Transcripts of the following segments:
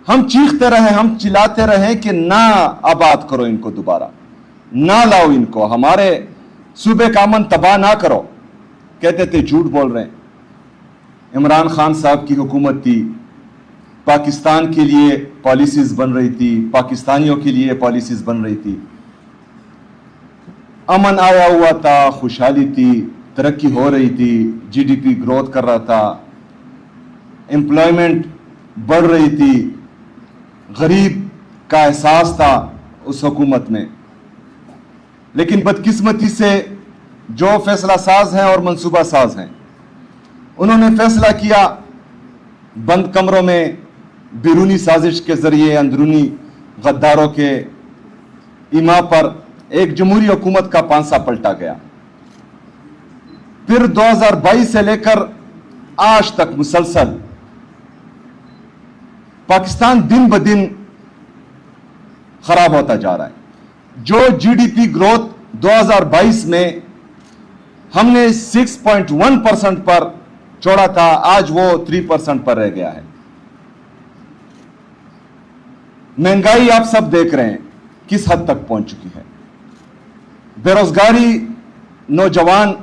हम चीखते रहे, हम चिल्लाते रहे कि ना आबाद करो इनको, दोबारा ना लाओ इनको, हमारे सूबे का अमन तबाह ना करो। कहते थे झूठ बोल रहे हैं। इमरान खान साहब की हुकूमत थी, पाकिस्तान के लिए पॉलिसीज बन रही थी, पाकिस्तानियों के लिए पॉलिसीज बन रही थी, अमन आया हुआ था, खुशहाली थी, तरक्की हो रही थी, जीडीपी ग्रोथ कर रहा था, एम्प्लॉयमेंट बढ़ रही थी, गरीब का एहसास था उस हुकूमत में। लेकिन बदकिस्मती से जो फैसला साज हैं और मंसूबा साज हैं, उन्होंने फैसला किया बंद कमरों में बैरूनी साजिश के जरिए अंदरूनी गद्दारों के इमा पर एक जमहूरी हुकूमत का पांसा पलटा गया। फिर 2022 से लेकर आज तक मुसलसल पाकिस्तान दिन ब दिन खराब होता जा रहा है। जो जीडीपी ग्रोथ 2022 में हमने 6.1% पर छोड़ा था, आज वो 3% पर रह गया है। महंगाई आप सब देख रहे हैं किस हद तक पहुंच चुकी है। बेरोजगारी, नौजवान,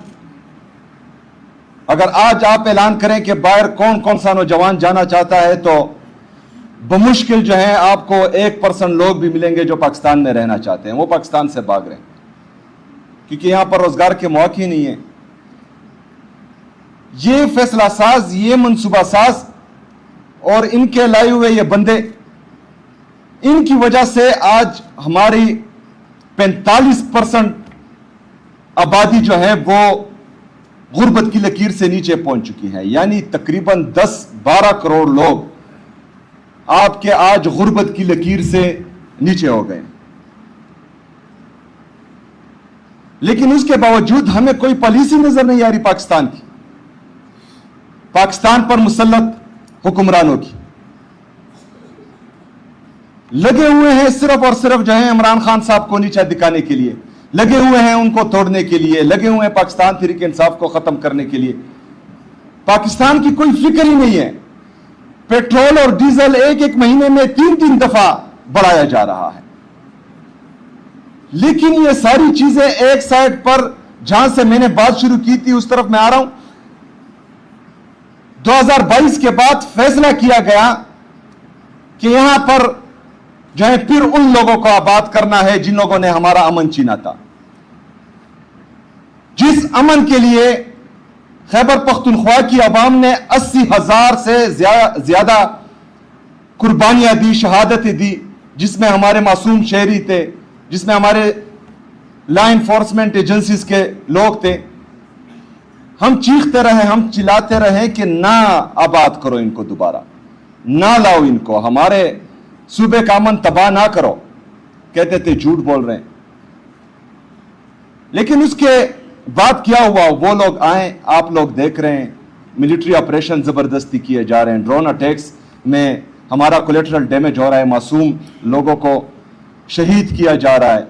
अगर आज आप ऐलान करें कि बाहर कौन कौन सा नौजवान जाना चाहता है, तो बमुश्किल जो है आपको 1% लोग भी मिलेंगे जो पाकिस्तान में रहना चाहते हैं। वो पाकिस्तान से भाग रहे हैं क्योंकि यहां पर रोजगार के मौके ही नहीं है। ये फैसला साज, ये मनसूबा साज और इनके लाए हुए ये बंदे, इनकी वजह से आज हमारी 45% आबादी जो है वो गुर्बत की लकीर से नीचे पहुंच चुकी है। यानी तकरीबन 10-12 करोड़ लोग आपके आज गुर्बत की लकीर से नीचे हो गए। लेकिन उसके बावजूद हमें कोई पॉलिसी नजर नहीं आ रही पाकिस्तान की, पाकिस्तान पर मुसल्लत हुक्मरानों की। लगे हुए हैं सिर्फ और सिर्फ जो है इमरान खान साहब को नीचा दिखाने के लिए, लगे हुए हैं उनको तोड़ने के लिए, लगे हुए हैं पाकिस्तान तहरीक इंसाफ को खत्म करने के लिए। पाकिस्तान की कोई फिक्र ही नहीं है। पेट्रोल और डीजल एक एक महीने में 3-3 दफा बढ़ाया जा रहा है। लेकिन ये सारी चीजें एक साइड पर, जहां से मैंने बात शुरू की थी उस तरफ मैं आ रहा हूं। 2022 के बाद फैसला किया गया कि यहां पर जो है फिर उन लोगों को आबाद करना है जिन लोगों ने हमारा अमन छीना था, जिस अमन के लिए खैबर पख्तूनख्वा की अवाम ने 80,000 से ज्यादा कुर्बानियां दी, शहादतें दी, जिसमें हमारे मासूम शहरी थे, जिसमें हमारे लॉ एनफोर्समेंट एजेंसीज के लोग थे। हम चीखते रहे, हम चिल्लाते रहे कि ना आबाद करो इनको, दोबारा ना लाओ इनको, हमारे सूबे का अमन तबाह ना करो। कहते थे झूठ बोल रहे हैं। लेकिन उसके बाद क्या हुआ? वो लोग आए, आप लोग देख रहे हैं, मिलिट्री ऑपरेशन जबरदस्ती किए जा रहे हैं, ड्रोन अटैक्स में हमारा कोलेटरल डैमेज हो रहा है, मासूम लोगों को शहीद किया जा रहा है।